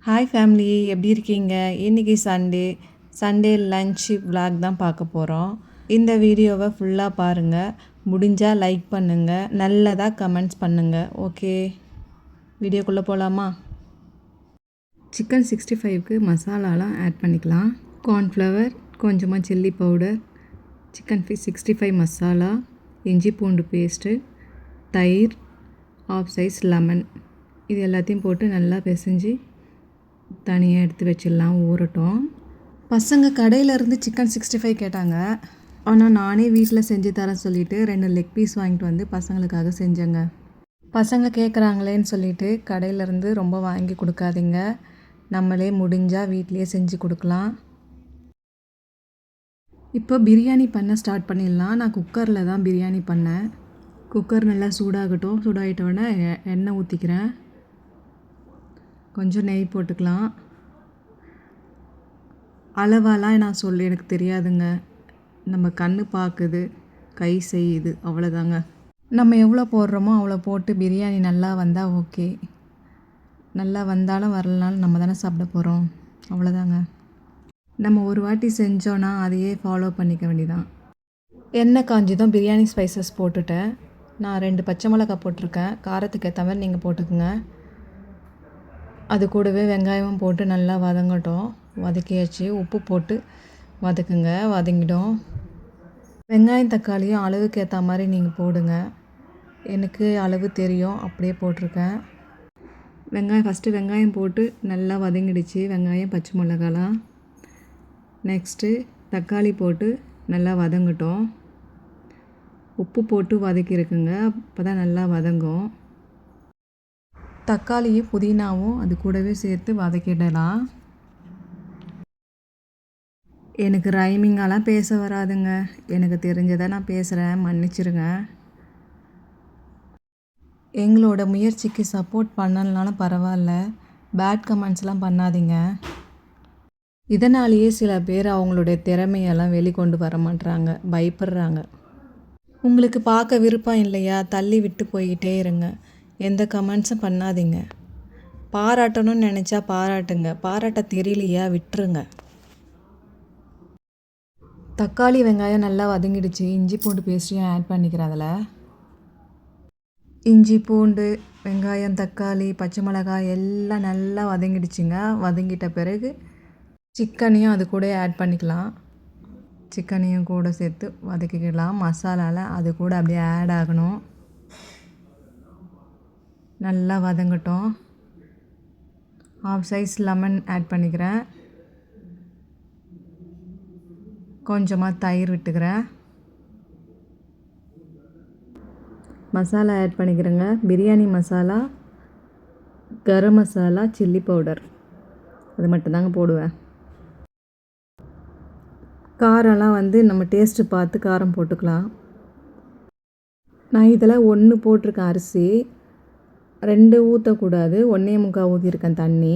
Hi family, எப்படி இருக்கீங்க? இன்றைக்கி சண்டே லன்ச் விலாக் தான் பார்க்க போகிறோம். இந்த வீடியோவை ஃபுல்லாக பாருங்கள். முடிஞ்சால் லைக் பண்ணுங்கள், நல்லதாக கமெண்ட்ஸ் பண்ணுங்கள். ஓகே, வீடியோக்குள்ளே போகலாமா? சிக்கன் 65க்கு மசாலாலாம் ஆட் பண்ணிக்கலாம். கார்ன்ஃப்ளவர், கொஞ்சமாக சில்லி பவுடர், சிக்கன் 65 மசாலா, இஞ்சி பூண்டு பேஸ்ட்டு, தயிர், ஆஃப் சைஸ் லெமன், இது எல்லாத்தையும் போட்டு நல்லா பிசைஞ்சு தனியாக எடுத்து வச்சிடலாம், ஊறட்டும். பசங்க கடையிலேருந்து சிக்கன் 65 கேட்டாங்க. ஆனால் நானே வீட்டில் செஞ்சு தரேன் சொல்லிவிட்டு 2 லெக் பீஸ் வாங்கிட்டு வந்து பசங்களுக்காக செஞ்சேங்க. பசங்க கேட்குறாங்களேன்னு சொல்லிவிட்டு கடையிலேருந்து ரொம்ப வாங்கி கொடுக்காதீங்க. நம்மளே முடிஞ்சால் வீட்லேயே செஞ்சு கொடுக்கலாம். இப்போ பிரியாணி பண்ண ஸ்டார்ட் பண்ணிடலாம். நான் குக்கரில் தான் பிரியாணி பண்ணேன். குக்கர் நல்லா சூடாகட்டும். சூடாகிட்டோடனே எண்ணெய் ஊற்றிக்கிறேன். கொஞ்சம் நெய் போட்டுக்கலாம். அளவாலாம் நான் எனக்கு தெரியாதுங்க. நம்ம கண் பார்க்குது, கை செய்யுது, அவ்வளோதாங்க. நம்ம எவ்வளோ போடுறோமோ அவ்வளோ போட்டு பிரியாணி நல்லா வந்தால் ஓகே. நல்லா வந்தாலும் வரலனாலும் நம்ம தானே சாப்பிட போகிறோம், அவ்வளோதாங்க. நம்ம ஒரு வாட்டி செஞ்சோன்னா அதையே ஃபாலோ பண்ணிக்க வேண்டியதான். எண்ணெய் காஞ்சதும் பிரியாணி ஸ்பைசஸ் போட்டுட்டேன். நான் 2 பச்சை மிளகாய் போட்டிருக்கேன். காரத்துக்கு ஏற்ற மாதிரி நீங்கள் போட்டுக்குங்க. அது கூடவே வெங்காயமும் போட்டு நல்லா வதங்கட்டும். வதக்கியாச்சு. உப்பு போட்டு வதக்குங்க, வதங்கிடும். வெங்காயம் தக்காளியும் அளவுக்கு ஏற்ற மாதிரி நீங்கள் போடுங்க. எனக்கு அளவு தெரியும், அப்படியே போட்டிருக்கேன். ஃபஸ்ட்டு வெங்காயம் போட்டு நல்லா வதங்கிடுச்சு. வெங்காயம், பச்சை மிளகாலாம். நெக்ஸ்ட்டு தக்காளி போட்டு நல்லா வதங்கட்டும். உப்பு போட்டு வதக்கியிருக்குங்க, அப்போ தான் நல்லா வதங்கும். தக்காளியும் புதினாவும் அது கூடவே சேர்த்து வதக்கிடலாம். எனக்கு ரைமிங்காலாம் பேச வராதுங்க. எனக்கு தெரிஞ்சதை நான் பேசுகிறேன், மன்னிச்சிருங்க. எங்களோட முயற்சிக்கு சப்போர்ட் பண்ணலனாலும் பரவாயில்ல, பேட் கமெண்ட்ஸ்லாம் பண்ணாதீங்க. இதனாலேயே சில பேர் அவங்களுடைய திறமையெல்லாம் வெளிக்கொண்டு வர மாட்டுறாங்க, பயப்படுறாங்க. உங்களுக்கு பார்க்க விருப்பம் இல்லையா? தள்ளி விட்டு போய்கிட்டே இருங்க. எந்த கமெண்ட்ஸும் பண்ணாதீங்க. பாராட்டணும்னு நினச்சா பாராட்டுங்க, பாராட்ட தெரியலையா விட்டுருங்க. தக்காளி வெங்காயம் நல்லா வதங்கிடுச்சு. இஞ்சி பூண்டு பேஸ்ட்டையும் ஆட் பண்ணிக்கிறேன். அதில் இஞ்சி பூண்டு வெங்காயம் தக்காளி பச்சை மிளகாய் எல்லாம் நல்லா வதங்கிடுச்சுங்க. வதங்கிட்ட பிறகு சிக்கனையும் அது கூட ஆட் பண்ணிக்கலாம். சிக்கனையும் கூட சேர்த்து வதக்கிக்கலாம். மசாலாவில் அது கூட அப்படியே ஆட் ஆகணும். நல்லா வதங்கட்டும். ஆஃப் சைஸ் லெமன் ஆட் பண்ணிக்கிறேன். கொஞ்சமாக தயிர் விட்டுக்கிறேன். மசாலா ஆட் பண்ணிக்கிறேங்க. பிரியாணி மசாலா, கரம் மசாலா, சில்லி பவுடர், அது மட்டும்தாங்க போடுவேன். காரம்லாம் நம்ம டேஸ்ட்டு பார்த்து காரம் போட்டுக்கலாம். நான் இதில் 1 போட்டிருக்கேன் அரிசி. 2 ஊற்றக்கூடாது, 1 1/4 ஊற்றிருக்கேன் தண்ணி.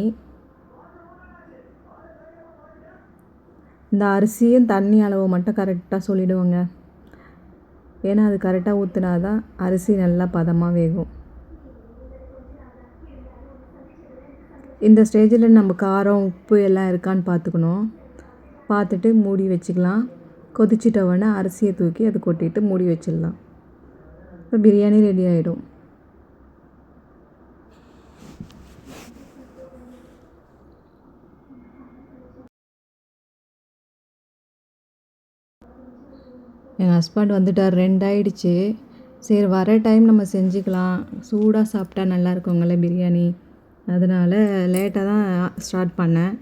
இந்த அரிசியும் தண்ணி அளவு மட்டும் கரெக்டாக சொல்லிவிடுவோங்க. ஏன்னா அது கரெக்டாக ஊற்றினா தான் அரிசி நல்லா பதமாக வேகும். இந்த ஸ்டேஜில் நம்ம காரம் உப்பு எல்லாம் இருக்கான்னு பார்த்துக்கணும். பார்த்துட்டு மூடி வச்சுக்கலாம். கொதிச்சிட்டவுடனே அரிசியை தூக்கி அதை கொட்டிட்டு மூடி வச்சிடலாம். இப்போ பிரியாணி ரெடி ஆகிடும். எங்கள் ஹஸ்பண்ட் வந்துட்டார். 2 ஆகிடுச்சு. சரி, வர டைம் நம்ம செஞ்சுக்கலாம். சூடாக சாப்பிட்டா நல்லா இருக்குங்களே பிரியாணி. அதனால் லேட்டாக தான் ஸ்டார்ட் பண்ணேன்.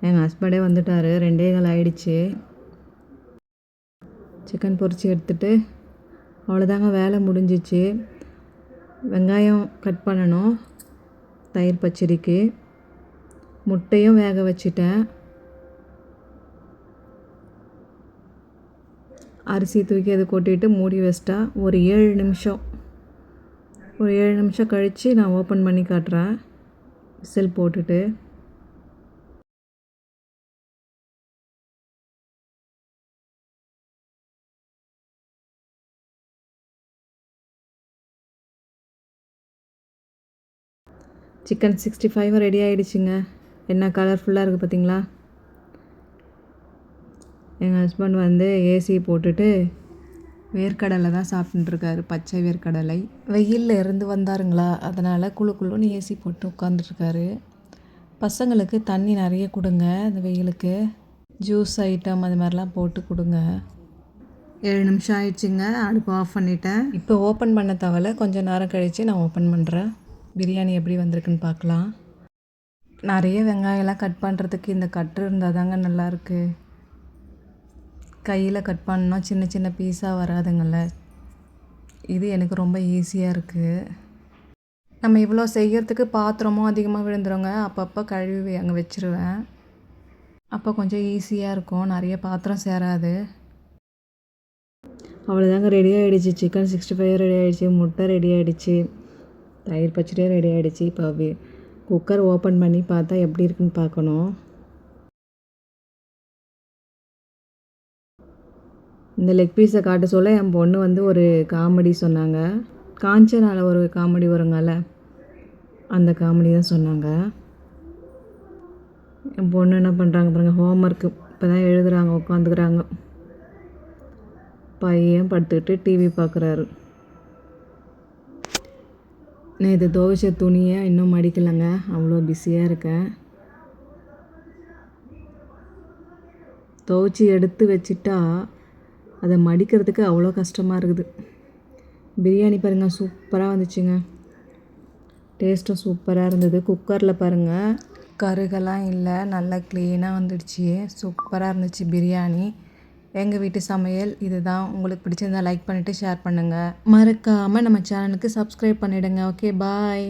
எங்கள் ஹஸ்பண்டே வந்துட்டார். 2:15 ஆகிடுச்சு. சிக்கன் பொரிச்சு எடுத்துகிட்டு அவ்வளோதாங்க, வேலை முடிஞ்சிச்சு. வெங்காயம் கட் பண்ணணும் தயிர் பச்சடிக்கு. முட்டையும் வேக வச்சுட்டேன். அரிசி தூக்கி அதை கொட்டிட்டு மூடி வச்சிட்டா ஒரு 7 நிமிஷம் கழித்து நான் ஓப்பன் பண்ணி காட்டுறேன். விசில் போட்டுட்டு சிக்கன் 65 ரெடி ஆகிடுச்சுங்க. என்ன கலர்ஃபுல்லாக இருக்குது பார்த்தீங்களா? எங்கள் ஹஸ்பண்ட் வந்து ஏசி போட்டுட்டு வேர்க்கடலை தான் சாப்பிட்டுருக்காரு, பச்சை வேர்க்கடலை. வெயிலில் இருந்து வந்தாருங்களா, அதனால் குளு குளுன்னு ஏசி போட்டு உட்காந்துட்ருக்காரு. பசங்களுக்கு தண்ணி நிறைய கொடுங்க, இந்த வெயிலுக்கு ஜூஸ் ஐட்டம் அது மாதிரிலாம் போட்டு கொடுங்க. 7 நிமிஷம் ஆயிடுச்சுங்க, அடுப்பு ஆஃப் பண்ணிட்டேன். இப்போ ஓப்பன் பண்ண தேவையில்ல, கொஞ்சம் நேரம் கழித்து நான் ஓப்பன் பண்ணுறேன். பிரியாணி எப்படி வந்திருக்குன்னு பார்க்கலாம். நிறைய வெங்காயம்லாம் கட் பண்ணுறதுக்கு இந்த கட்ரு இருந்தால் தாங்க நல்லாயிருக்கு. கையில் கட் பண்ணால் சின்ன சின்ன பீஸாக வராதுங்கள. இது எனக்கு ரொம்ப ஈஸியாக இருக்குது. நம்ம இவ்வளோ செய்கிறதுக்கு பாத்திரமும் அதிகமாக விழுந்துருங்க. அப்பப்போ கழுவி அங்கே வச்சுருவேன். அப்போ கொஞ்சம் ஈஸியாக இருக்கும், நிறைய பாத்திரம் சேராது. அவ்வளோதாங்க, ரெடி ஆகிடுச்சு. சிக்கன் 65 ரெடி ஆகிடுச்சு, முட்டை ரெடி ஆகிடுச்சு, தயிர் பச்சடியும் ரெடி ஆகிடுச்சு. இப்போ குக்கர் ஓப்பன் பண்ணி பார்த்தா எப்படி இருக்குன்னு பார்க்கணும். இந்த லெக் பீஸை காட்ட சொல்ல என் பொண்ணு வந்து ஒரு காமெடி சொன்னாங்க. காஞ்சனால ஒரு காமெடி வருங்கல்ல, அந்த காமெடி தான் சொன்னாங்க. என் பொண்ணு என்ன பண்ணுறாங்க பாருங்கள், ஹோம்ஒர்க்கு இப்போ தான் எழுதுகிறாங்க, உட்காந்துக்கிறாங்க. பையன் படுத்துக்கிட்டு டிவி பார்க்குறாரு. நேற்று துவைச்ச துணியை இன்னும் மடிக்கலைங்க, அவ்வளோ பிஸியாக இருக்கேன். துவைச்சி எடுத்து வச்சுட்டா அதை மடிக்கிறதுக்கு அவ்வளோ கஷ்டமாக இருக்குது. பிரியாணி பாருங்கள், சூப்பராக வந்துச்சுங்க. டேஸ்ட்டும் சூப்பராக இருந்தது. குக்கரில் பாருங்கள், கருகெல்லாம் இல்லை, நல்லா க்ளீனாக வந்துடுச்சு. சூப்பராக இருந்துச்சு பிரியாணி. எங்கள் வீட்டு சமையல் இதுதான். உங்களுக்கு பிடிச்சிருந்தா லைக் பண்ணிவிட்டு ஷேர் பண்ணுங்கள். மறக்காமல் நம்ம சேனலுக்கு சப்ஸ்கிரைப் பண்ணிவிடுங்க. ஓகே, பாய்.